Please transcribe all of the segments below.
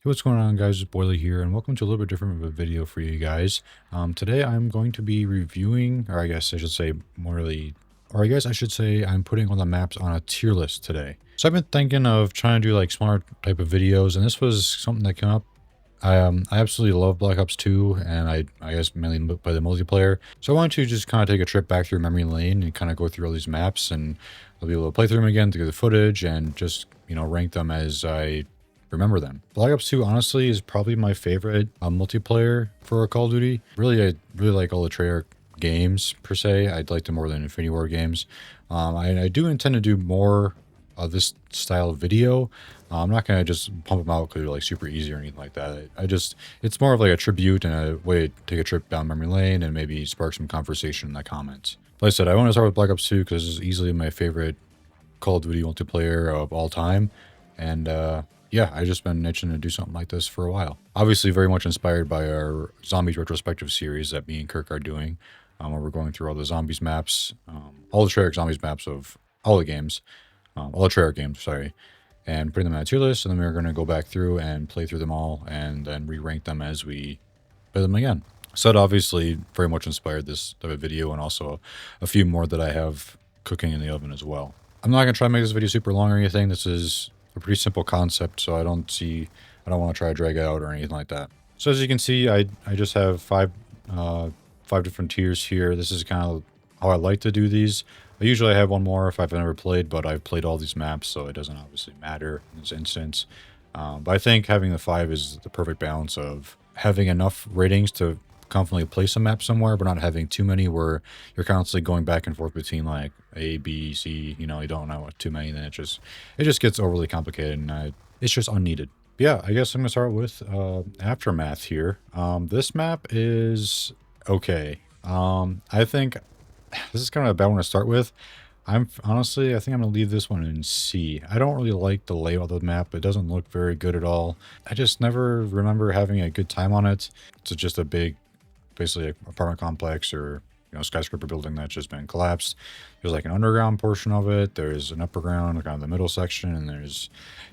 What's going on, guys? It's Boyla here, and welcome to a little bit different of a video for you guys. Today I'm going to be reviewing, or I guess I should say I'm putting all the maps on a tier list today. So I've been thinking of trying to do like smaller type of videos, and this was something that came up. I absolutely love Black Ops 2, and I guess mainly by the multiplayer. So I wanted to just kind of take a trip back through memory lane and kind of go through all these maps, and I'll be able to play through them again, through the footage, and just, rank them as I remember them. Black Ops 2 honestly is probably my favorite multiplayer for a Call of Duty. I really like all the Treyarch games per se. I'd like them more than Infinity War games. I do intend to do more of this style of video. I'm not gonna just pump them out because they're like super easy or anything like that. It's more of like a tribute and a way to take a trip down memory lane and maybe spark some conversation in the comments. Like I said, I want to start with Black Ops 2 because this is easily my favorite Call of Duty multiplayer of all time. And yeah, I've just been itching to do something like this for a while. Obviously very much inspired by our Zombies retrospective series that me and Kirk are doing, where we're going through all the Zombies maps, all the Treyarch Zombies maps of all the games, all the Treyarch games, sorry, and putting them on a tier list, and then we're going to go back through and play through them all and then re-rank them as we play them again. So that obviously very much inspired this type of video, and also a few more that I have cooking in the oven as well. I'm not going to try to make this video super long or anything. This is a pretty simple concept, so I don't want to try to drag it out or anything like that. So as you can see, I just have five different tiers here. This is kind of how I like to do these. I have one more if I've never played, but I've played all these maps, so it doesn't obviously matter in this instance. But I think having the 5 is the perfect balance of having enough ratings to confidently place a map somewhere, but not having too many where you're constantly going back and forth between like A, B, C. You don't know what too many, then it just gets overly complicated, and it's just unneeded. But yeah, I guess I'm gonna start with Aftermath here. This map is okay. I think this is kind of a bad one to start with. I think I'm gonna leave this one in C. I don't really like the layout of the map. It doesn't look very good at all. I just never remember having a good time on it. It's just a big, basically, an apartment complex or skyscraper building that's just been collapsed. There's like an underground portion of it. There's an upper ground, kind of the middle section, and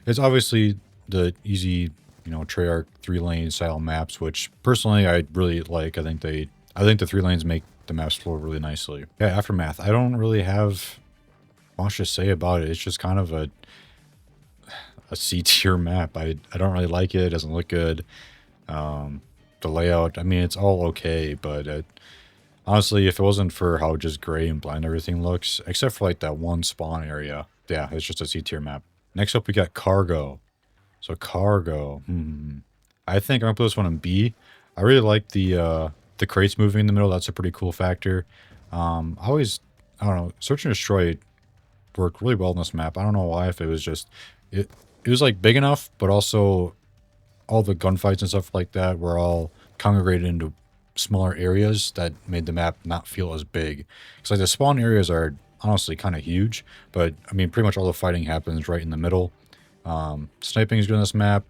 it's obviously the easy, Treyarch 3-lane style maps, which personally I really like. I think the 3 lanes make the maps flow really nicely. Yeah, Aftermath. I don't really have much to say about it. It's just kind of a C tier map. I don't really like it. It doesn't look good. The layout, I mean, it's all okay, but honestly, if it wasn't for how just gray and blind everything looks, except for like that one spawn area, yeah, it's just a C tier map. Next up, we got Cargo. So Cargo, I think I'm gonna put this one in B. I really like the crates moving in the middle. That's a pretty cool factor. I don't know, Search and Destroy worked really well in this map. I don't know why, if it was just, it was like big enough, but also all the gunfights and stuff like that were all congregated into smaller areas that made the map not feel as big. Because like the spawn areas are honestly kind of huge, but I mean, pretty much all the fighting happens right in the middle. Sniping is good on this map.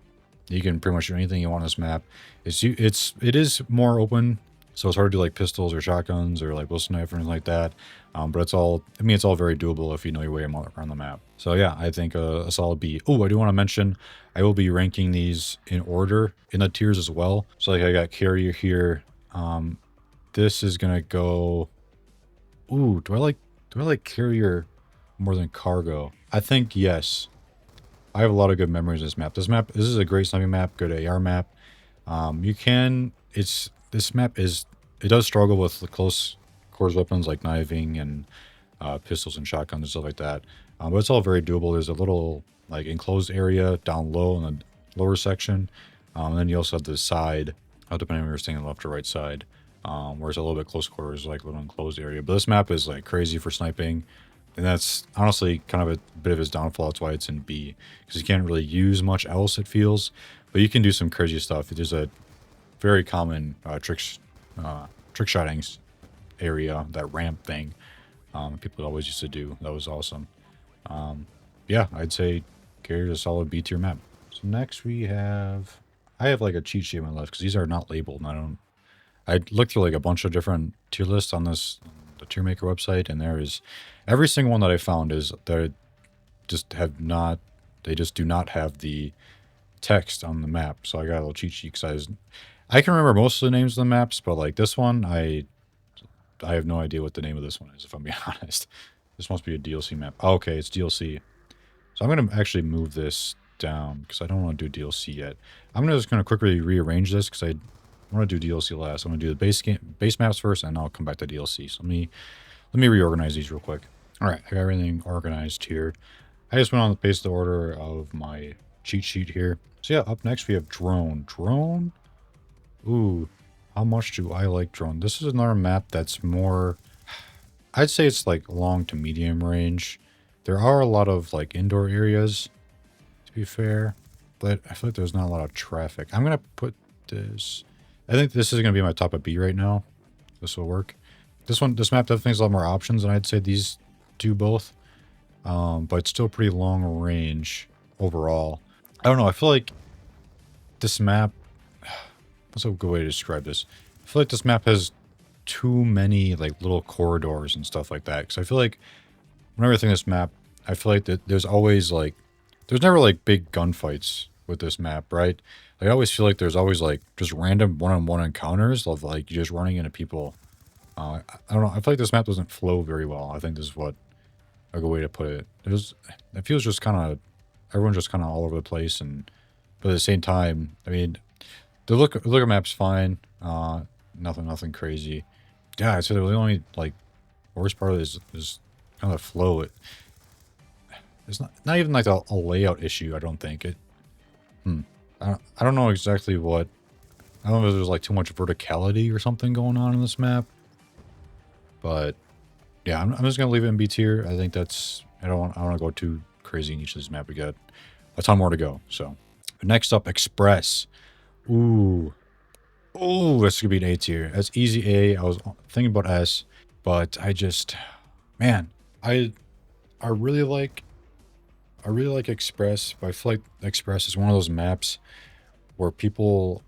You can pretty much do anything you want on this map. It is more open, so it's hard to do like pistols or shotguns or like Wilson knife or anything like that. But it's all very doable if you know your way around the map. So yeah, I think a solid B. Oh, I do want to mention, I will be ranking these in order in the tiers as well. So like I got Carrier here. This is gonna go. Ooh, do I like Carrier more than Cargo? I think yes. I have a lot of good memories of this map. This is a great sniping map, good AR map. This map does struggle with the close quarters weapons like knifing and pistols and shotguns and stuff like that. But it's all very doable. There's a little like enclosed area down low in the lower section. And then you also have the side, depending on where you're staying, left or right side, where it's a little bit close quarters, like a little enclosed area. But this map is like crazy for sniping. And that's honestly kind of a bit of his downfall. That's why it's in B, because you can't really use much else, it feels. But you can do some crazy stuff. There's a very common trick shotting area, that ramp thing, people always used to do. That was awesome. Yeah, I'd say Carrier's a solid B tier map. So next I have like a cheat sheet on my left because these are not labeled. And I looked through like a bunch of different tier lists on the tier maker website, and there is every single one that I found is they just do not have the text on the map. So I got a little cheat sheet because I can remember most of the names of the maps, but like this one, I have no idea what the name of this one is, if I'm being honest. This must be a DLC map. Oh, okay, it's DLC. So I'm going to actually move this down because I don't want to do DLC yet. I'm just going to quickly rearrange this because I want to do DLC last. I'm going to do the base maps first, and I'll come back to DLC. So let me reorganize these real quick. All right, I got everything organized here. I just went on the base of the order of my cheat sheet here. So yeah, up next we have drone. Drone? Ooh, how much do I like drone? This is another map that's more... I'd say it's like long to medium range. There are a lot of like indoor areas, to be fair, but I feel like there's not a lot of traffic. I'm going to put this... I think this is going to be my top of B right now. This will work. This map definitely has a lot more options, and I'd say these do both. But it's still pretty long range overall. I don't know. I feel like this map... What's a good way to describe this? I feel like this map has too many like little corridors and stuff like that. Because I feel like whenever I think of this map, I feel like that there's always like... There's never like big gunfights with this map, right? I always feel like there's always like just random one-on-one encounters of like you just running into people. I don't know. I feel like this map doesn't flow very well. I think this is what a good way to put it. It feels just kind of... Everyone's just kind of all over the place, but at the same time, I mean... The look of map's fine. Nothing crazy. Yeah, I'd say the only like worst part of it is kind of the flow. It's not even like a layout issue. I don't think it. I don't know exactly what. I don't know if there's like too much verticality or something going on in this map. But yeah, I'm just gonna leave it in B tier. I think that's. I don't want to go too crazy in each of these maps. We got a ton more to go. So next up, Express. Ooh, this could be an A tier. That's easy A. I was thinking about S, but I just, man, I really like Express. But I feel like Express is one of those maps where people,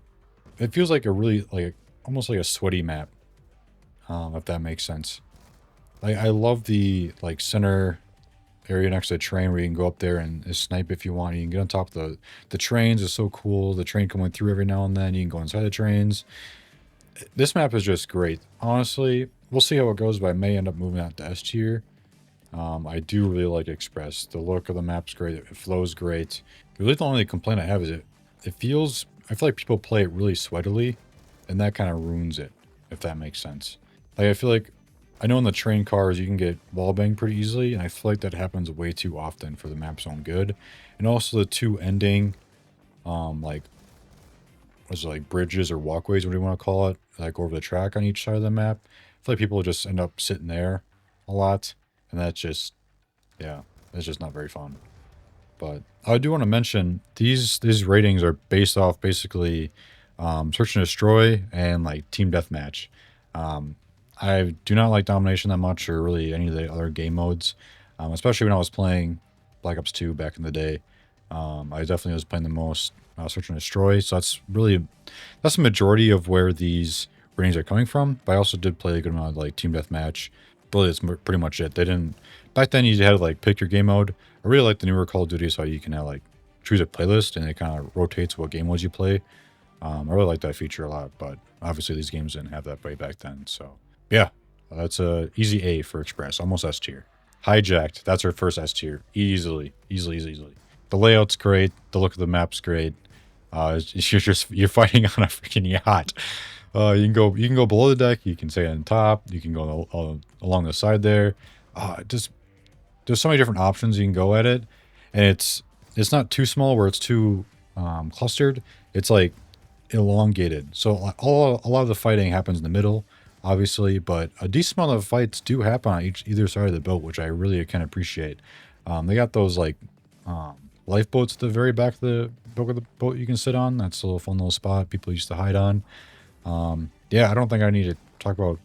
it feels like a really like almost like a sweaty map, if that makes sense. Like I love the like center area next to the train where you can go up there and snipe if you want. You can get on top of the trains. Is so cool. The train coming through every now and then. You can go inside the trains. This map is just great. Honestly, we'll see how it goes, but I may end up moving that to S tier. I do really like Express. The look of the map's great. It flows great. Really, the only complaint I have is it feels... I feel like people play it really sweatily, and that kind of ruins it, if that makes sense. Like, I feel like I know in the train cars you can get wallbanged pretty easily, and I feel like that happens way too often for the map's own good. And also the two ending, like, what's it, like bridges or walkways, what do you want to call it, like over the track on each side of the map. I feel like people just end up sitting there a lot, and that's just, yeah, that's just not very fun. But I do want to mention these ratings are based off basically search and destroy and like team deathmatch. I do not like domination that much, or really any of the other game modes, especially when I was playing Black Ops 2 back in the day. I definitely was playing the most search and destroy, so that's the majority of where these ratings are coming from. But I also did play a good amount of like team deathmatch. Really, that's pretty much it. They didn't back then. You had to like pick your game mode. I really like the newer Call of Duty, so you can have like choose a playlist and it kind of rotates what game modes you play. I really like that feature a lot, but obviously these games didn't have that way back then. So yeah, that's a easy A for Express, almost S tier. Hijacked, that's our first S tier, easily. The layout's great, the look of the map's great. You're fighting on a freaking yacht. You can go below the deck, you can stay on top, you can go along the side there. There's so many different options you can go at it, and it's not too small where it's too clustered. It's like elongated, so a lot of the fighting happens in the middle, obviously, but a decent amount of fights do happen on either side of the boat, which I really can appreciate. They got those like lifeboats at the very back of the boat you can sit on. That's a little fun little spot people used to hide on. Yeah, I don't think I need to talk about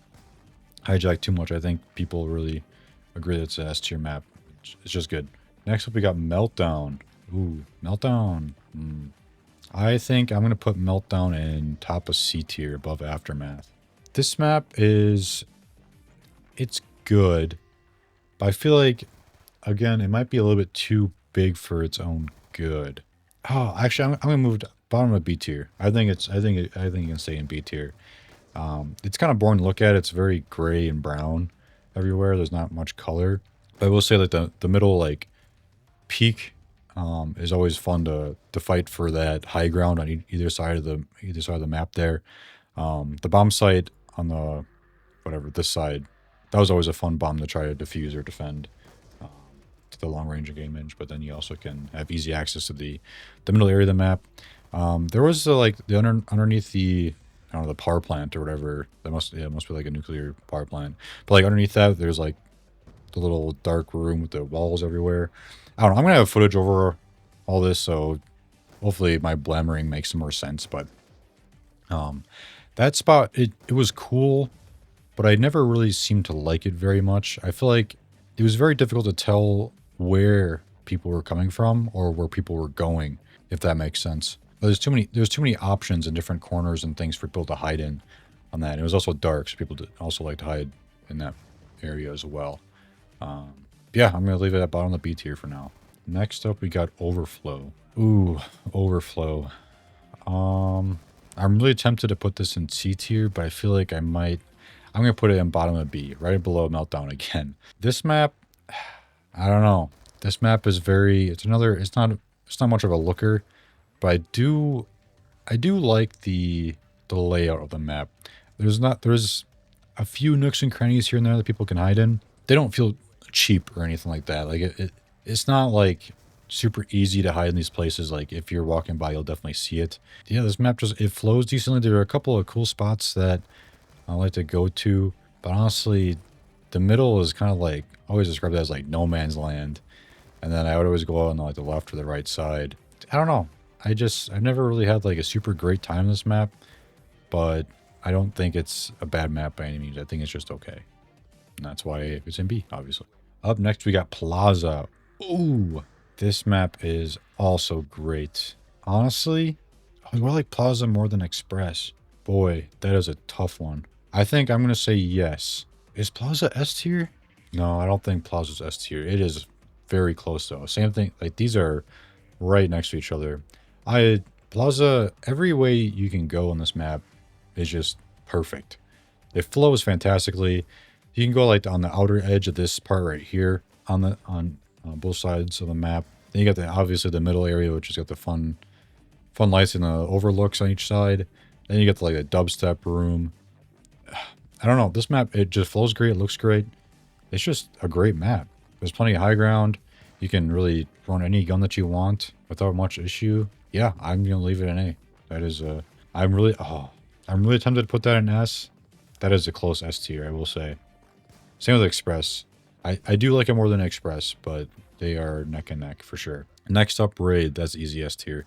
Hijack too much. I think people really agree that it's an S tier map. It's just good. Next up, we got Meltdown. Ooh, Meltdown. I think I'm going to put Meltdown in top of C tier above Aftermath. This map it's good, but I feel like, again, it might be a little bit too big for its own good. Oh, actually, I'm gonna move to bottom of B tier. I think it can stay in B tier. It's kind of boring to look at. It's very gray and brown everywhere. There's not much color. But I will say that the middle like peak is always fun to fight for that high ground on either side of the map there. The bomb site on the whatever this side, that was always a fun bomb to try to defuse or defend um, to the long range engagement. But then you also can have easy access to the middle area of the map. There was like underneath the I don't know the power plant or whatever. It must be like a nuclear power plant. But like underneath that, there's like the little dark room with the walls everywhere. I don't know. I'm gonna have footage over all this, so hopefully my blammering makes some more sense. But um, that spot it was cool, but I never really seemed to like it very much. I feel like it was very difficult to tell where people were coming from or where people were going, if that makes sense. There's too many options in different corners and things for people to hide in on that. And it was also dark, so people did also like to hide in that area as well. Um, yeah, I'm gonna leave it at bottom of the B tier for now. Next up, we got Overflow. Ooh, Overflow. I'm really tempted to put this in C tier, but I feel like I might. I'm gonna put it in bottom of B, right below Meltdown again. This map, I don't know. This map is very. It's another. It's not. It's not much of a looker, but I do like the layout of the map. There's a few nooks and crannies here and there that people can hide in. They don't feel cheap or anything like that. Like it's not like super easy to hide in these places. Like if you're walking by, you'll definitely see it. Yeah, this map just it flows decently. There are a couple of cool spots that I like to go to, but honestly, the middle is kind of like I always describe it as like no man's land, and then I would always go out on like the left or the right side. I don't know. I've never really had like a super great time in this map, but I don't think it's a bad map by any means. I think it's just okay. And that's why it's in B, obviously. Up next, we got Plaza. Ooh, this map is also great. Honestly, I like Plaza more than Express. Boy, that is a tough one. I think I'm going to say yes. Is Plaza S tier? No, I don't think Plaza's S tier. It is very close, though. Same thing. Like, these are right next to each other. Plaza, every way you can go on this map is just perfect. It flows fantastically. You can go like on the outer edge of this part right here on both sides of the map. Then you got obviously the middle area, which has got the fun lights and the overlooks on each side. Then you get like a dubstep room. I don't know. This map, it just flows great. It looks great. It's just a great map. There's plenty of high ground. You can really run any gun that you want without much issue. Yeah, I'm gonna leave it in A. That is I'm really tempted to put that in S. That is a close S tier, I will say. Same with Express. I do like it more than Express, but they are neck and neck for sure. Next up, Raid. That's easy S tier.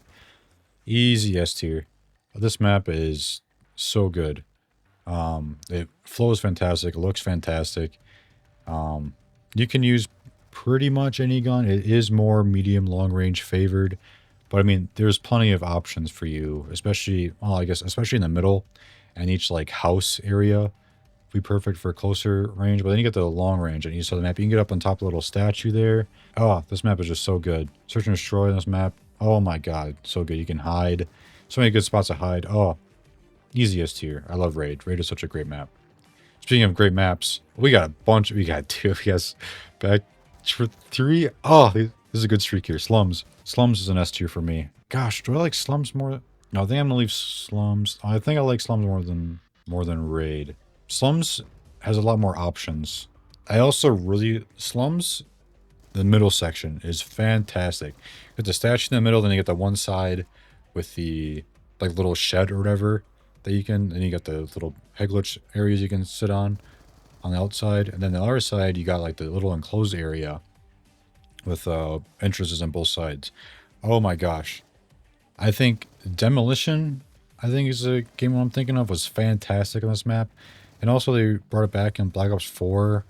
Easy S tier. This map is so good. It flows fantastic. It looks fantastic. You can use pretty much any gun. It is more medium long range favored, but I mean, there's plenty of options for you, especially, well, I guess, especially in the middle and each like house area be perfect for closer range. But then you get the long range and you saw the map. You can get up on top of the little statue there. Oh, this map is just so good. Search and destroy on this map. Oh my god, so good. You can hide. So many good spots to hide. Oh, easiest tier. I love Raid. Raid is such a great map. Speaking of great maps, we got a bunch. We got two. Yes, back for three. Oh, this is a good streak here. Slums. Slums is an S tier for me. Gosh, do I like Slums more? No, I think I'm gonna leave Slums. I think I like Slums more than Raid. Slums has a lot more options. I also really Slums. The middle section is fantastic. You get the statue in the middle, then you get the one side with the like little shed or whatever that you can. Then you got the little heglitch areas you can sit on the outside, and then the other side you got like the little enclosed area with entrances on both sides. Oh my gosh, I think Demolition, I think is a game I'm thinking of, was fantastic on this map, and also they brought it back in Black Ops 4.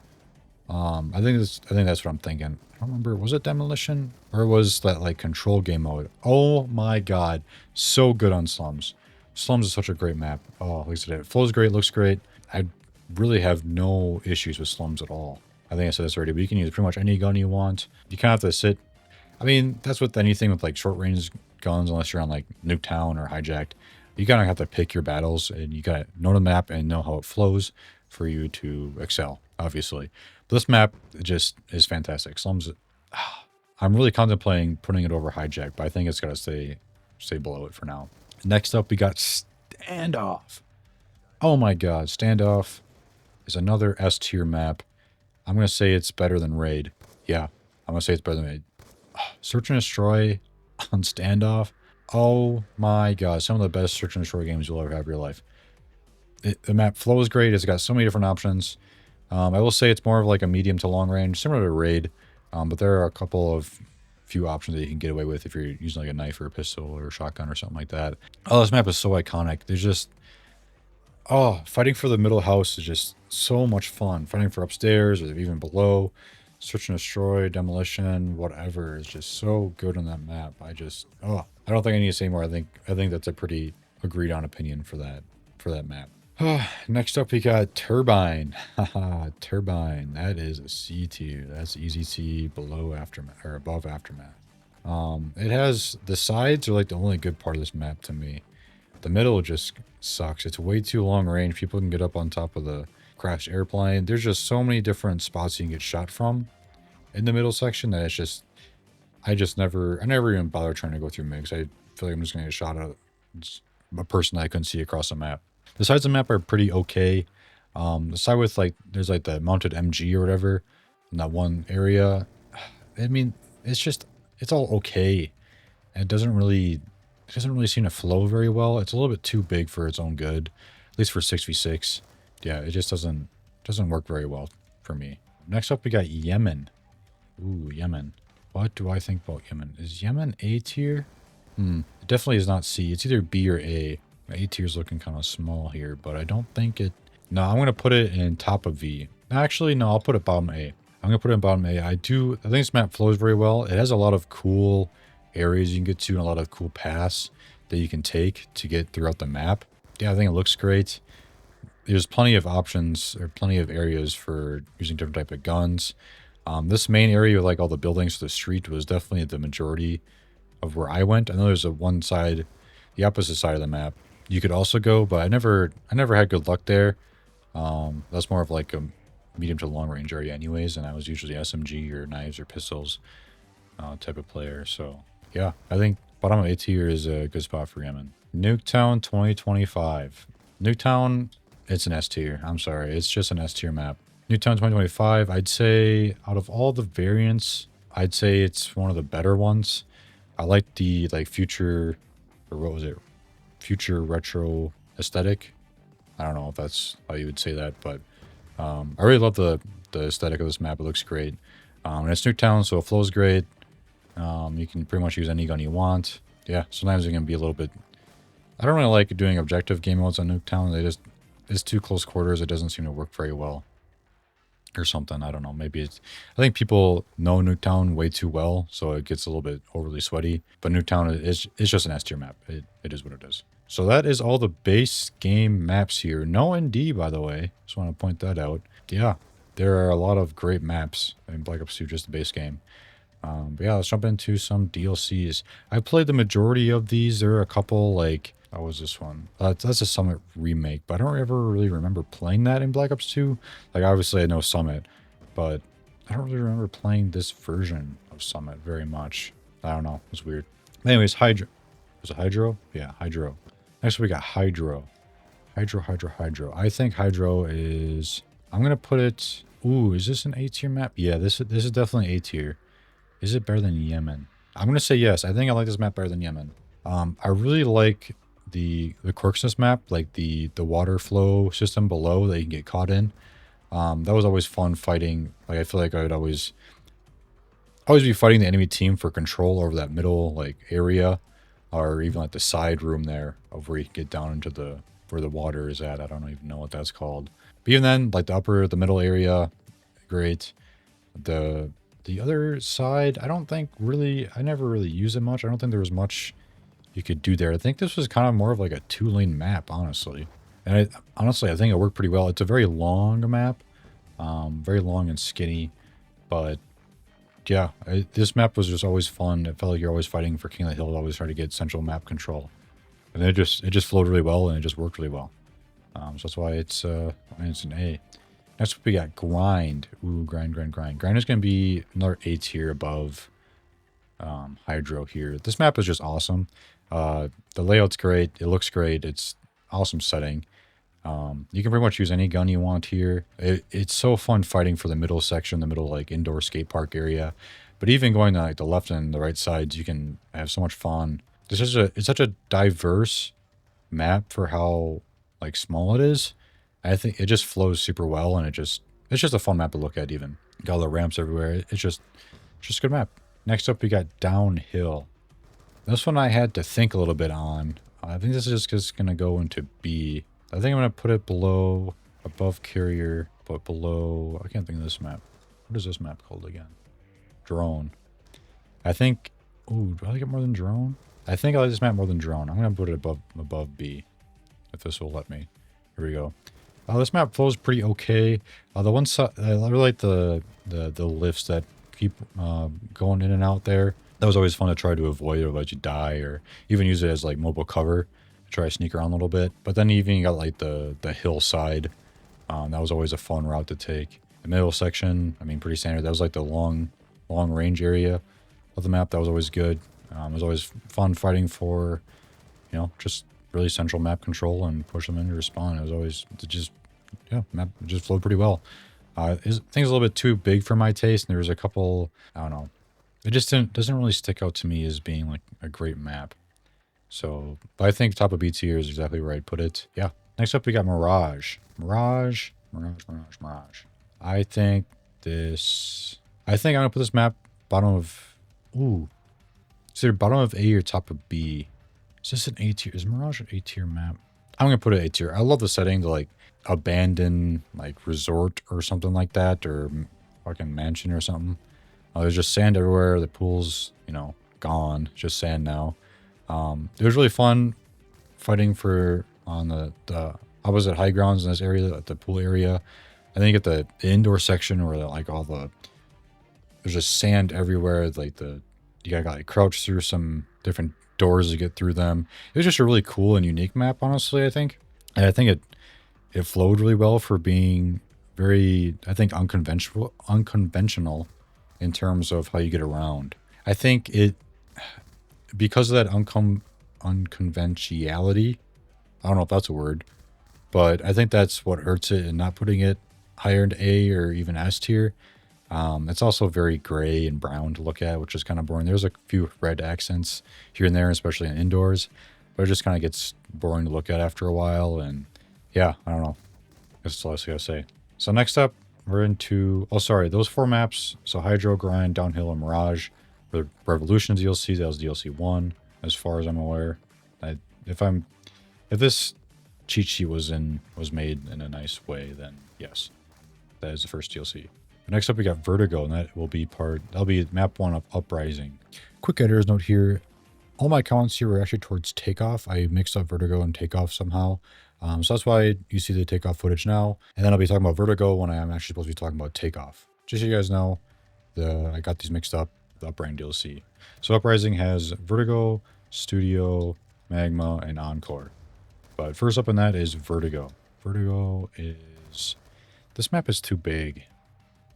I think that's what I'm thinking. I don't remember, was it Demolition or was that like control game mode? Oh my god, so good on Slums. Slums is such a great map. Oh, like I said, it flows great, looks great. I really have no issues with Slums at all. I think I said this already, but you can use pretty much any gun you want. You kind of have to sit. I mean, that's with anything with like short range guns unless you're on like Nuketown or Hijacked. You kind of have to pick your battles, and you got to know the map and know how it flows for you to excel, obviously. But this map just is fantastic. Slums, I'm really contemplating putting it over Hijack, but I think it's got to stay below it for now. Next up, we got Standoff. Oh my god, Standoff is another S tier map. I'm going to say it's better than Raid. Yeah, I'm going to say it's better than Raid. Search and Destroy on Standoff. Oh my god, some of the best search and destroy games you'll ever have in your life. The map flows great. It's got so many different options. I will say it's more of like a medium to long range, similar to Raid, but there are a couple of few options that you can get away with if you're using like a knife or a pistol or a shotgun or something like that. Oh, this map is so iconic. There's just, oh, fighting for the middle house is just so much fun. Fighting for upstairs or even below. Search and destroy, demolition, whatever is just so good on that map. I don't think I need to say more. I think that's a pretty agreed on opinion for that map. Next up we got Turbine. Haha, Turbine. That is a C tier. That's easy C below Aftermath or above Aftermath. It has the sides are like the only good part of this map to me. The middle just sucks. It's way too long range. People can get up on top of the crashed airplane. There's just so many different spots you can get shot from in the middle section that it's just I never even bother trying to go through MiGs. I feel like I'm just gonna get shot at a person that I couldn't see across the map. The sides of the map are pretty okay. The side with like there's like the mounted MG or whatever in that one area. I mean, it's all okay. And it doesn't really seem to flow very well. It's a little bit too big for its own good, at least for 6v6. Yeah, it just doesn't work very well for me. Next up, we got Yemen. Ooh, Yemen. What do I think about Yemen? Is Yemen A tier? It definitely is not C. It's either B or A. A tier is looking kind of small here, but I don't think it... No, I'm going to put it in top of V. Actually, no, I'll put it bottom A. I'm going to put it in bottom A. I think this map flows very well. It has a lot of cool areas you can get to and a lot of cool paths that you can take to get throughout the map. Yeah, I think it looks great. There's plenty of options or plenty of areas for using different type of guns. This main area with like all the buildings to the street was definitely the majority of where I went. I know there's one side, the opposite side of the map you could also go, but I never had good luck there. That's more of like a medium to long range area anyways, and I was usually SMG or knives or pistols type of player. So yeah, I think bottom of A tier is a good spot for Yemen. Nuketown 2025. Nuketown, it's an S tier. I'm sorry, it's just an S tier map. Nuketown 2025, I'd say out of all the variants, I'd say it's one of the better ones. I like the future, or what was it? Future retro aesthetic. I don't know if that's how you would say that, but I really love the aesthetic of this map. It looks great. And it's Nuketown, so it flows great. You can pretty much use any gun you want. Yeah, sometimes it can be a little bit... I don't really like doing objective game modes on Nuketown. It's too close quarters. It doesn't seem to work very well. Or something. I don't know. Maybe it's... I think people know Nuketown way too well, so it gets a little bit overly sweaty. But Nuketown is just an S tier map. It is what it is. So that is all the base game maps here. No ND, by the way. Just want to point that out. Yeah, there are a lot of great maps in Black Ops 2, just the base game. But yeah, let's jump into some DLCs. I played the majority of these. There are a couple, like... What was this one? That's a Summit remake, but I don't ever really remember playing that in Black Ops 2. Like, obviously I know Summit, but I don't really remember playing this version of Summit very much. I don't know. It's weird. Anyways, Hydro. Was it Hydro? Yeah, Hydro. Next we got Hydro. Hydro. I think Hydro is... I'm going to put it... Ooh, is this an A tier map? Yeah, this is definitely A tier. Is it better than Yemen? I'm going to say yes. I think I like this map better than Yemen. I really like the quirks in this map, like the water flow system below that you can get caught in. That was always fun fighting. Like, I feel like I would always be fighting the enemy team for control over that middle like area, or even like the side room there of where you can get down into where the water is at. I don't even know what that's called. But even then, like the middle area, great. The other side, I never really used it much. I don't think there was much you could do there. I think this was kind of more of like a 2-lane map, honestly. And honestly, I think it worked pretty well. It's a very long map, very long and skinny, but yeah, this map was just always fun. It felt like you're always fighting for King of the Hill, always trying to get central map control. And it just flowed really well, and it just worked really well. So that's why it's an A. Next up we got Grind. Ooh, Grind. Grind is going to be another A tier above Hydro here. This map is just awesome. The layout's great. It looks great. It's awesome setting. You can pretty much use any gun you want here. It's so fun fighting for the middle section, the middle like indoor skate park area. But even going to like the left and the right sides, you can have so much fun. It's such a diverse map for how like small it is. I think it just flows super well, and it's just a fun map to look at. Even got all the ramps everywhere. It's just a good map. Next up, we got Downhill. This one I had to think a little bit on. I think this is just gonna go into B. I think I'm gonna put it above Carrier, but below. I can't think of this map. What is this map called again? Drone. I think. Ooh, do I like it more than Drone? I think I like this map more than Drone. I'm gonna put it above B, if this will let me. Here we go. This map flows pretty okay. The one side, I really like the lifts that keep going in and out there. That was always fun to try to avoid, otherwise you die, or even use it as like mobile cover. Try to sneak around a little bit. But then even you got like the hillside. That was always a fun route to take. The middle section, I mean, pretty standard. That was like the long range area of the map. That was always good. It was always fun fighting for, just really central map control and push them into respawn. It was always map just flowed pretty well. Things a little bit too big for my taste, and there was a couple, I don't know. It just doesn't really stick out to me as being like a great map. So, but I think top of B tier is exactly where I'd put it. Yeah. Next up, we got Mirage. Mirage. I think I'm gonna put this map bottom of. Ooh. It's either bottom of A or top of B. Is this an A tier? Is Mirage an A tier map? I'm gonna put it A tier. I love the setting to like abandoned like resort or something like that, or fucking mansion or something. There's just sand everywhere. The pool's gone, just sand now. It was really fun fighting on the opposite high grounds in this area, the pool area. And then you get the indoor section where like there's just sand everywhere. Like you gotta like crouch through some different doors to get through them. It was just a really cool and unique map, honestly, I think. And I think it flowed really well for being very, I think, unconventional in terms of how you get around. I think because of that unconventionality, I don't know if that's a word, but I think that's what hurts it and not putting it higher into A or even S tier. It's also very gray and brown to look at, which is kind of boring. There's a few red accents here and there, especially in indoors, but it just kind of gets boring to look at after a while. And yeah, I don't know. That's all I gotta say. So next up, we're into, those 4 maps. So Hydro, Grind, Downhill, and Mirage. The Revolution DLC, that was DLC 1, as far as I'm aware. If this cheat sheet was made in a nice way, then yes, that is the first DLC. But next up, we got Vertigo, and that'll be map 1 of Uprising. Quick editor's note here. All my comments here were actually towards Takeoff. I mixed up Vertigo and Takeoff somehow. So that's why you see the Takeoff footage now. And then I'll be talking about Vertigo when I'm actually supposed to be talking about Takeoff. Just so you guys know, I got these mixed up, the Uprising DLC. So Uprising has Vertigo, Studio, Magma, and Encore. But first up in that is Vertigo. This map is too big.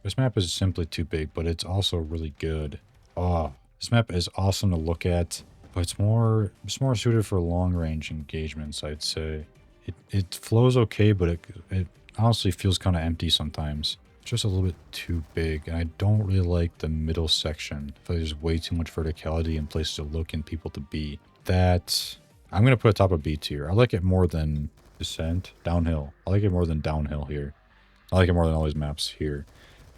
This map is simply too big, but it's also really good. This map is awesome to look at, but it's more suited for long range engagements, I'd say. It flows okay, but it honestly feels kind of empty sometimes. It's just a little bit too big, and I don't really like the middle section. I feel like there's way too much verticality and places to look and people to be. I'm going to put it top of B tier. I like it more than Downhill. I like it more than Downhill here. I like it more than all these maps here.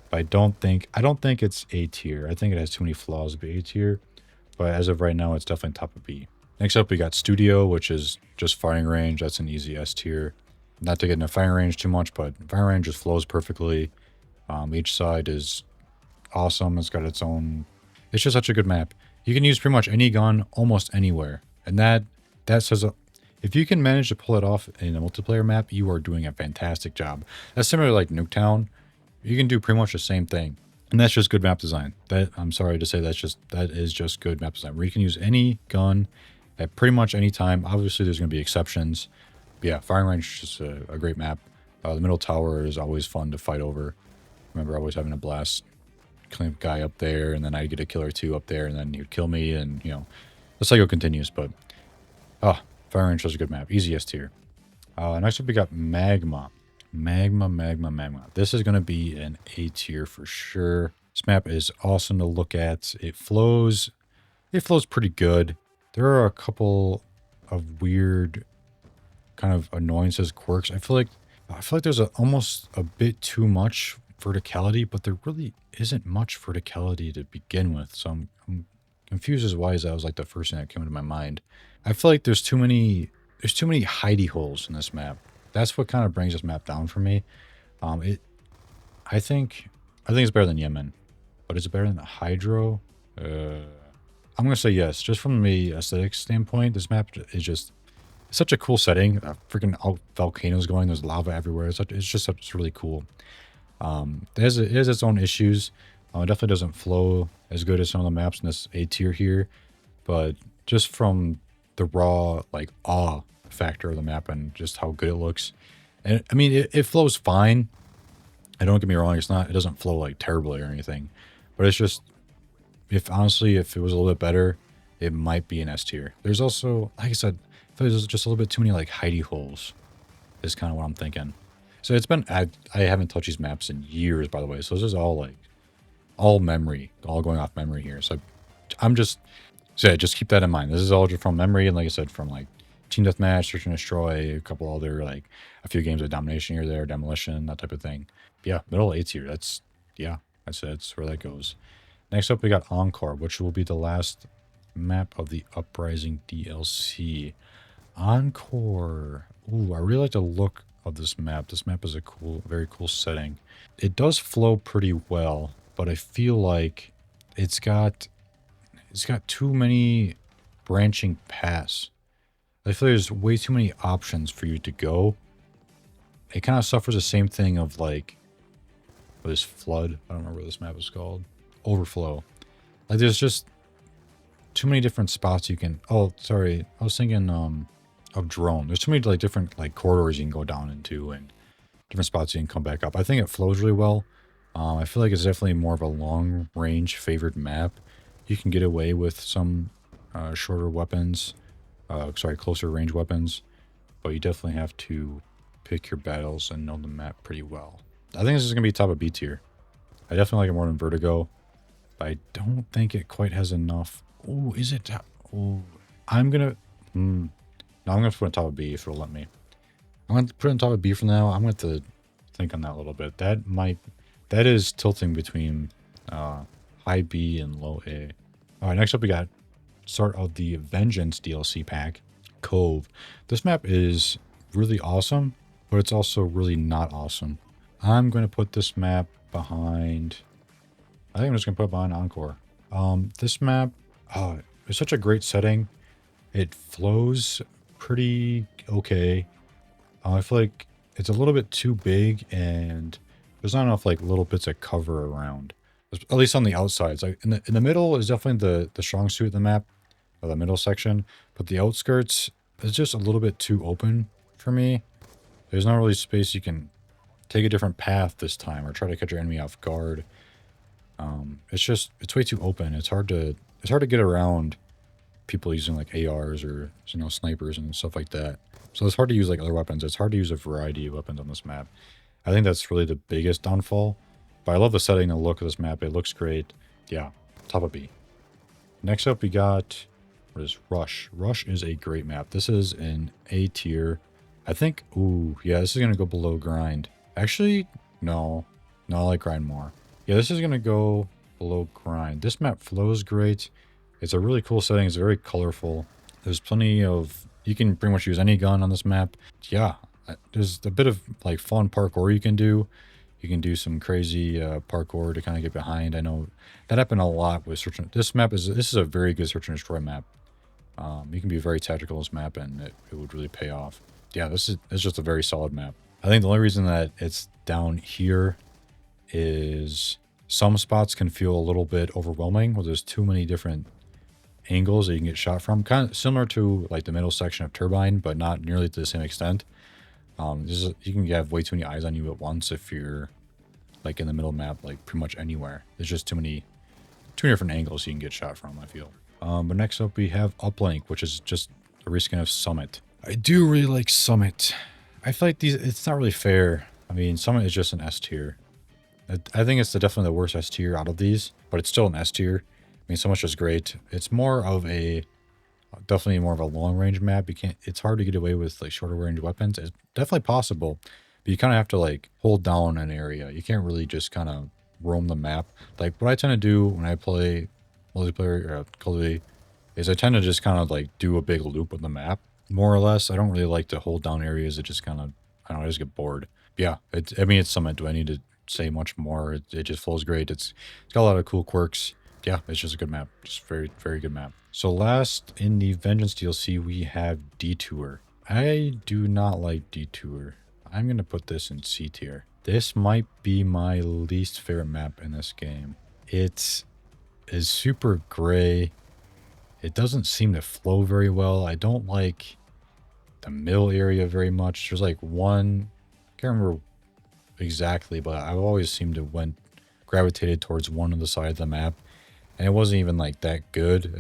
But I don't think it's A tier. I think it has too many flaws to be A tier. But as of right now, it's definitely top of B. Next up, we got Studio, which is just firing range. That's an easy S tier. Not to get into firing range too much, but firing range just flows perfectly. Each side is awesome. It's got its own. It's just such a good map. You can use pretty much any gun almost anywhere, and that says if you can manage to pull it off in a multiplayer map, you are doing a fantastic job. That's similar to like Nuketown. You can do pretty much the same thing. And that's just good map design. I'm sorry to say, that is just good map design, where you can use any gun at pretty much any time. Obviously, there's going to be exceptions. But yeah, firing range is just a great map. The middle tower is always fun to fight over. I remember always having a blast killing a guy up there, and then I'd get a kill or two up there, and then he'd kill me, and, you know, the cycle continues. But, firing range is a good map. Easiest tier. Next up, we got Magma. Magma. This is going to be an A tier for sure. This map is awesome to look at. It flows pretty good. There are a couple of weird kind of annoyances, quirks. I feel like there's almost a bit too much verticality, but there really isn't much verticality to begin with. So I'm confused as why that was like the first thing that came into my mind. I feel like there's too many hidey holes in this map. That's what kind of brings this map down for me. I think it's better than Yemen, but is it better than the Hydro? I'm gonna say yes. Just from the aesthetic standpoint, this map is just such a cool setting. Freaking volcanoes going. There's lava everywhere. It's really cool. It has its own issues. It definitely doesn't flow as good as some of the maps in this A tier here, but just from the raw like awe factor of the map and just how good it looks, and I mean it flows fine. And don't get me wrong, it doesn't flow like terribly or anything, but it's just, if it was a little bit better, it might be an S tier. There's also, like I said, there's just a little bit too many like hidey holes is kind of what I'm thinking. So it's been, I haven't touched these maps in years, by the way, so this is all memory, all going off memory here. So just keep that in mind. This is all just from memory, and like I said, from like Team Deathmatch, Search and Destroy, a couple other, like a few games of Domination here, there, Demolition, that type of thing. But yeah, middle 8 tier. That's where that goes. Next up, we got Encore, which will be the last map of the Uprising DLC. Encore. Ooh, I really like the look of this map. This map is a very cool setting. It does flow pretty well, but I feel like it's got too many branching paths. I feel there's way too many options for you to go. It kind of suffers the same thing of like this Flood. I don't remember what this map is called. Overflow. Like there's just too many different spots you can. Oh, sorry. I was thinking of Drone. There's too many like different like corridors you can go down into and different spots you can come back up. I think it flows really well. I feel like it's definitely more of a long range favored map. You can get away with some shorter weapons. Closer range weapons, but you definitely have to pick your battles and know the map pretty well. I think this is going to be top of B tier. I definitely like it more than Vertigo, but I don't think it quite has enough. Oh, is it? Oh, I'm going to... No, I'm going to put it on top of B if it'll let me. I'm going to put it on top of B for now. I'm going to think on that a little bit. That is tilting between high B and low A. All right, next up we got start of the Vengeance DLC pack, Cove. This map is really awesome, but it's also really not awesome. I'm going to put this map behind... I think I'm just going to put it behind Encore. This map, it's such a great setting. It flows pretty okay. I feel like it's a little bit too big, and there's not enough like little bits of cover around. At least on the outsides. Like in the middle is definitely the strong suit of the map, or the middle section, but the outskirts is just a little bit too open for me. There's not really space you can take a different path this time or try to catch your enemy off guard. It's way too open. It's hard to get around people using like ARs or snipers and stuff like that. So it's hard to use like other weapons. It's hard to use a variety of weapons on this map. I think that's really the biggest downfall. But I love the setting and the look of this map. It looks great. Yeah, top of B. Next up we got, what is Rush? Rush is a great map. This is an A tier. I think, ooh, yeah, this is going to go below Grind. Actually, no. No, I like Grind more. Yeah, this is going to go below Grind. This map flows great. It's a really cool setting. It's very colorful. There's plenty of... You can pretty much use any gun on this map. Yeah, there's a bit of like fun parkour you can do. You can do some crazy parkour to kind of get behind. I know that happened a lot with Search and... This is a very good Search and Destroy map. You can be very tactical in this map, and it would really pay off. Yeah, it's just a very solid map. I think the only reason that it's down here is Some spots can feel a little bit overwhelming where there's too many different angles that you can get shot from. Kind of similar to like the middle section of Turbine, but not nearly to the same extent. You can have way too many eyes on you at once if you're like in the middle map, like pretty much anywhere. There's just too many different angles you can get shot from, I feel. But next up we have Uplink, which is just a reskin of Summit. I do really like Summit. I feel like it's not really fair. I mean, Summit is just an S tier. I think it's definitely the worst S tier out of these, but it's still an S tier. I mean, so much is great. It's more of definitely more of a long range map. It's hard to get away with like shorter range weapons. It's definitely possible, but you kind of have to like hold down an area. You can't really just kind of roam the map. Like what I tend to do when I play multiplayer or Call of Duty is I tend to just kind of like do a big loop of the map, more or less. I don't really like to hold down areas. It just kind of, I don't know, I just get bored. But yeah, I mean, it's Summit. Do I need to say much more? It just flows great. It's got a lot of cool quirks. Yeah, it's just a good map. Just very, very good map. So last in the Vengeance DLC, we have Detour. I do not like Detour. I'm going to put this in C tier. This might be my least favorite map in this game. It is super gray. It doesn't seem to flow very well. I don't like the middle area very much. There's like one, I can't remember exactly, but I've always seemed to gravitated towards one of the side of the map. And it wasn't even like that good.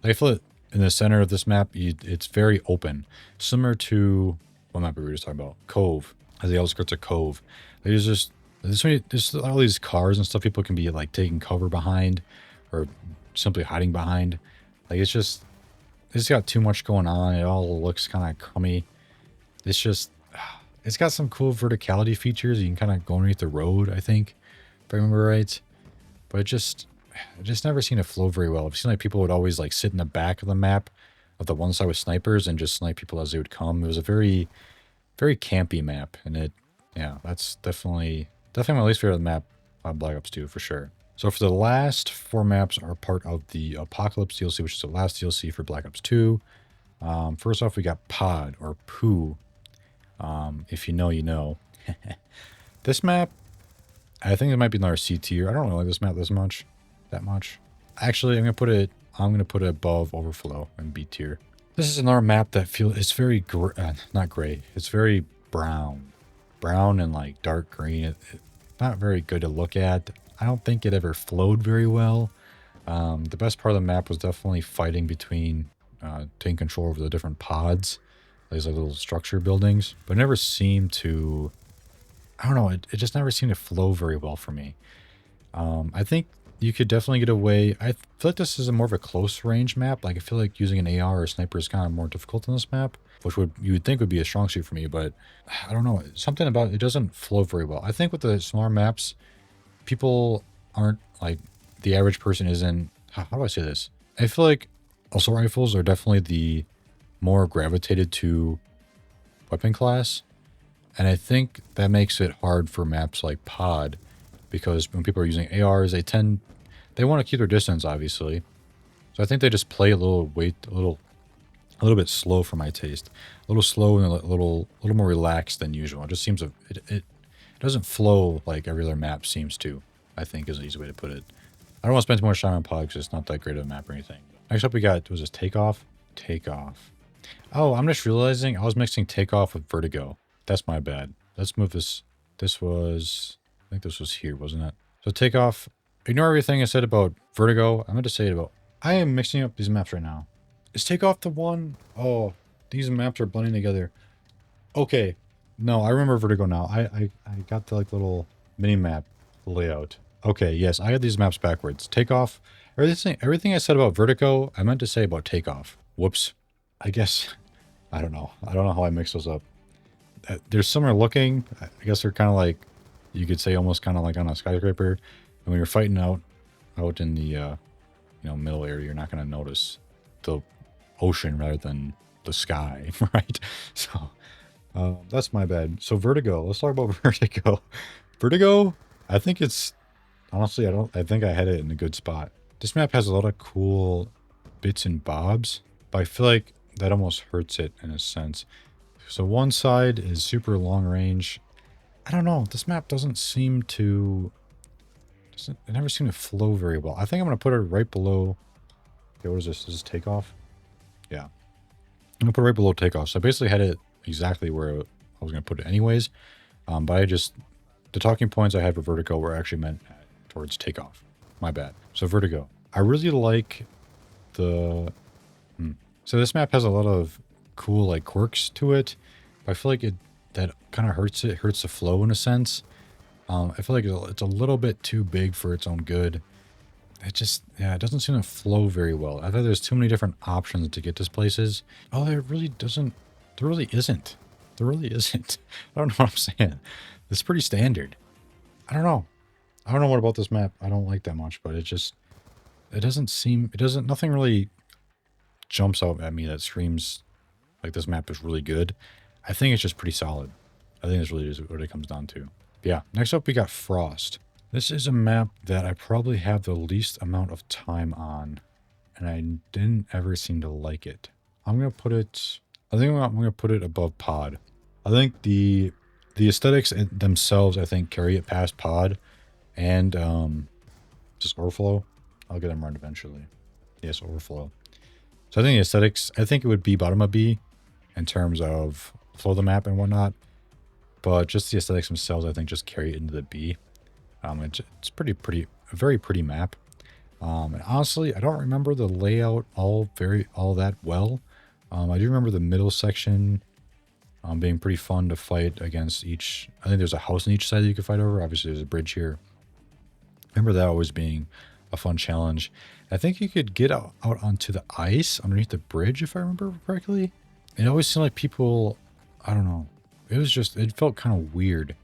I feel it in the center of this map, it's very open. Similar to what map we were just talking about, Cove, as the outskirts of Cove. There's all these cars and stuff people can be like taking cover behind or simply hiding behind. Like it's got too much going on. It all looks kind of crummy. It's got some cool verticality features. You can kind of go underneath the road, I think, if I remember right. But it just never seemed to flow very well. I've seen like people would always like sit in the back of the map of the one side with snipers and just snipe people as they would come. It was a very, very campy map. And that's definitely my least favorite map on Black Ops 2 for sure. So for the last 4 maps are part of the Apocalypse DLC, which is the last DLC for Black Ops 2. First off, we got Pod or Poo. If you know, you know. This map, I think it might be another C tier. I don't really like this map that much. Actually, I'm gonna put it above Overflow in B tier. This is another map that it's very not gray. It's very brown and like dark green. It's not very good to look at. I don't think it ever flowed very well. The best part of the map was definitely fighting between taking control over the different pods, these like little structure buildings, but it never seemed to, I don't know, it just never seemed to flow very well for me. I think you could definitely get away. I feel like this is more of a close range map. Like I feel like using an AR or a sniper is kind of more difficult in this map, which you would think would be a strong suit for me, but I don't know. Something about it doesn't flow very well. I think with the smaller maps, people aren't like, the average person isn't, how do I say this? I feel like assault rifles are definitely the more gravitated to weapon class. And I think that makes it hard for maps like Pod, because when people are using ARs, they want to keep their distance, obviously. So I think they just play a little bit slow for my taste. A little slow and a little more relaxed than usual. It just seems it doesn't flow like every other map seems to, I think is an easy way to put it. I don't want to spend too much time on Pod because it's not that great of a map or anything. Next up we got, was this Takeoff? Takeoff. Oh, I'm just realizing I was mixing Takeoff with Vertigo. That's my bad. Let's move this. I think this was here, wasn't it? So Takeoff, ignore everything I said about Vertigo. I'm going to say it about, I am mixing up these maps right now. Is Takeoff the one? Oh, these maps are blending together. Okay. No, I remember Vertigo now. I got the like little mini map layout. Okay, yes, I had these maps backwards. Takeoff. Everything I said about Vertigo, I meant to say about Takeoff. Whoops. I guess, I don't know. I don't know how I mix those up. They're similar looking. I guess they're kind of like, you could say almost kind of like on a skyscraper. And when you're fighting out in the, middle area, you're not going to notice the ocean rather than the sky, right? So, that's my bad. So Vertigo, let's talk about Vertigo. Vertigo, I think it's, honestly, I think I had it in a good spot. This map has a lot of cool bits and bobs, but I feel like that almost hurts it in a sense. So one side is super long range. I don't know. This map doesn't seem to It never seemed to flow very well. I think I'm going to put it right below. Okay, what is this? Is this Takeoff? Yeah. I'm going to put it right below Takeoff. So I basically had it exactly where I was going to put it anyways. But I just, the talking points I had for Vertigo were actually meant towards Takeoff. My bad. So Vertigo. I really like the... So this map has a lot of cool like quirks to it. But I feel like that kind of hurts it. Hurts the flow in a sense. I feel like it's a little bit too big for its own good. It just, yeah, it doesn't seem to flow very well. I thought there's too many different options to get to places. Oh, there really doesn't. There really isn't. There really isn't. I don't know what I'm saying. It's pretty standard. I don't know. I don't know what about this map I don't like that much, but it doesn't seem, nothing really jumps out at me that screams like this map is really good. I think it's just pretty solid. I think that's really what it comes down to. But yeah, next up we got Frost. This is a map that I probably have the least amount of time on, and I didn't ever seem to like it. I'm going to put it, I think I'm going to put it above Pod. I think the aesthetics themselves, I think, carry it past Pod and just Overflow. I'll get them right eventually. Yes, Overflow. So I think the aesthetics, I think it would be bottom of B in terms of flow of the map and whatnot. But just the aesthetics themselves, I think, just carry it into the B. It's a very pretty map. And honestly, I don't remember the layout all that well. I do remember the middle section being pretty fun to fight against each. I think there's a house on each side that you can fight over. Obviously, there's a bridge here. I remember that always being a fun challenge. I think you could get out onto the ice underneath the bridge, if I remember correctly. It always seemed like people, I don't know. It felt kind of weird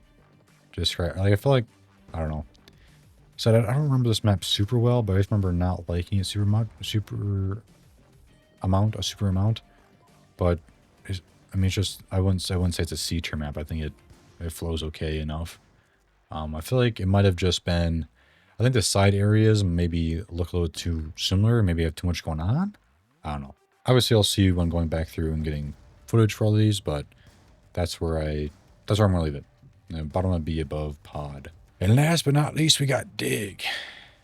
to describe. Like, I feel like, I don't know. So I don't remember this map super well, but I just remember not liking it super amount. But I mean, it's just, I wouldn't say it's a C tier map. I think it flows okay enough. I feel like it might have just been, I think the side areas maybe look a little too similar. Maybe have too much going on. I don't know. Obviously, I'll see when going back through and getting footage for all these, but that's where I'm gonna leave it. The bottom would be above Pod. And last but not least, we got Dig.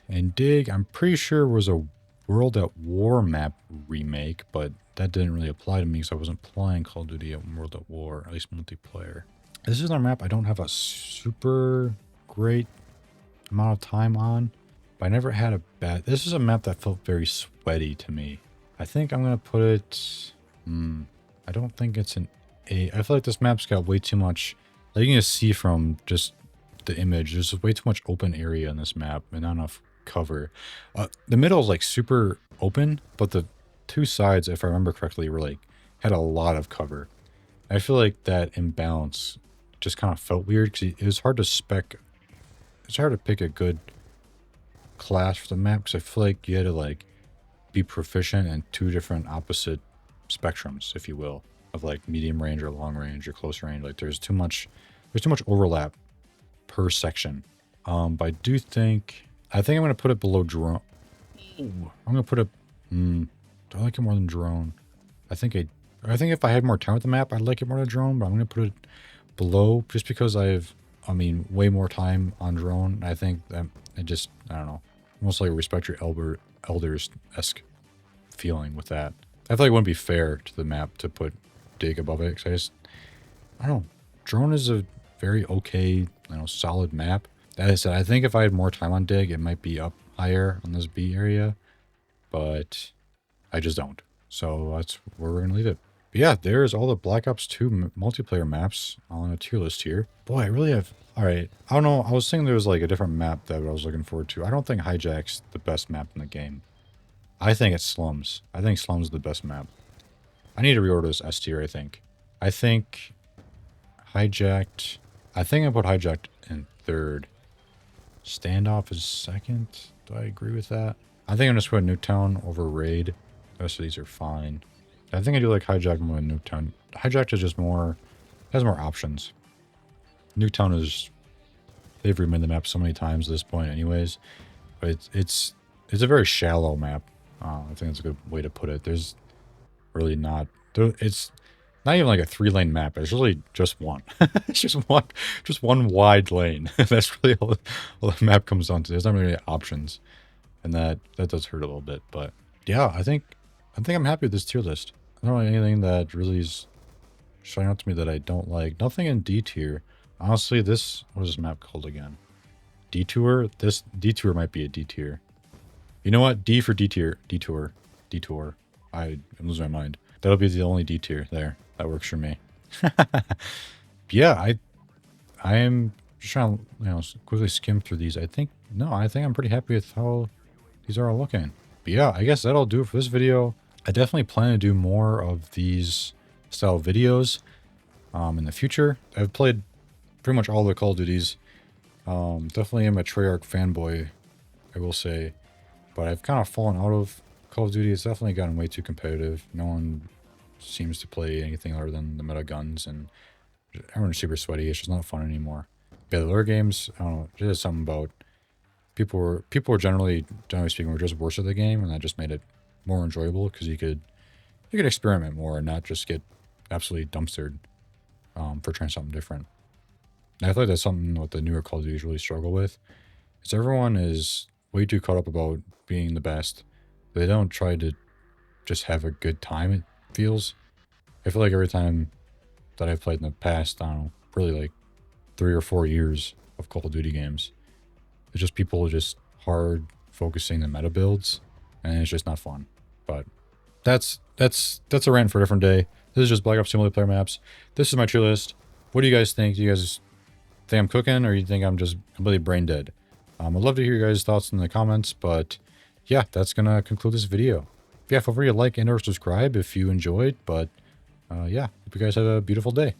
And Dig, I'm pretty sure was a World at War map remake, but that didn't really apply to me because I wasn't playing Call of Duty at World at War, at least multiplayer. This is another map I don't have a super great amount of time on, but I never had a bad... This is a map that felt very sweaty to me. I think I'm going to put it... I don't think it's an A. I feel like this map's got way too much... Like you can just see from just the image, there's way too much open area in this map and not enough cover. The middle is like super open, but the two sides, if I remember correctly, were like had a lot of cover. I feel like that imbalance just kind of felt weird because it was hard to spec. It's hard to pick a good class for the map because I feel like you had to like be proficient in two different opposite spectrums, if you will, of like medium range or long range or close range. Like there's too much overlap per section. But I do think I'm gonna put it below drone. I'm gonna put it. Do I like it more than drone? I think if I had more time with the map, I'd like it more than drone. But I'm gonna put it below just because I mean, way more time on drone. I think that I don't know, almost like a respect your elders-esque feeling with that. I feel like it wouldn't be fair to the map to put Dig above it because I don't know. Drone is a very okay, solid map. As I said, I think if I had more time on Dig, it might be up higher on this B area, but I just don't. So that's where we're gonna leave it. But yeah, there's all the Black Ops 2 multiplayer maps on a tier list here. Boy, I really have... Alright, I don't know. I was thinking there was like a different map that I was looking forward to. I don't think Hijacked's the best map in the game. I think it's Slums. I think Slums is the best map. I need to reorder this S tier, I think. I think Hijacked... I think I put Hijacked in third. Standoff is second. Do I agree with that? I think I'm just putting Nuketown over Raid. The rest of these are fine. I think I do like Hijacked more than Nuketown. Hijacked is just has more options. Nuketown is, they've remade the map so many times at this point anyways. But it's a very shallow map. I think that's a good way to put it. There's really not, it's not even like a 3-lane map. It's really just one. It's just one wide lane. That's really all the map comes down to. There's not really options, and that does hurt a little bit. But yeah, I think I'm happy with this tier list. I don't know anything that really is showing out to me that I don't like. Nothing in D tier. Honestly, what is this map called again? Detour? This Detour might be a D tier. You know what? D for D tier. Detour. Detour. I'm losing my mind. That'll be the only D tier there. That works for me. Yeah, I am just trying to, you know, quickly skim through these. I think I'm pretty happy with how these are all looking. But yeah, I guess that'll do it for this video. I definitely plan to do more of these style videos in the future. I've played pretty much all the Call of Duties. Definitely am a Treyarch fanboy, I will say. But I've kind of fallen out of Call of Duty. It's definitely gotten way too competitive. No one seems to play anything other than the meta guns, and everyone's super sweaty. It's just not fun anymore. Yeah, the other games, I don't know, there's something about people were generally speaking, were just worse at the game, and that just made it more enjoyable because you could experiment more and not just get absolutely dumpstered for trying something different. And I feel like that's something what the newer Call of Duties really struggle with. Is everyone is way too caught up about being the best. They don't try to just have a good time, it feels. I feel like every time that I've played in the past, I don't know, really like 3 or 4 years of Call of Duty games, it's just people just hard focusing the meta builds, and it's just not fun. But that's a rant for a different day. This is just Black Ops 2 multiplayer maps. This is my tier list. What do you guys think? Do you guys think I'm cooking, or you think I'm just completely brain dead? I'd love to hear your guys' thoughts in the comments, but yeah, that's going to conclude this video. Yeah, feel free to like and or subscribe if you enjoyed, but yeah, hope you guys have a beautiful day.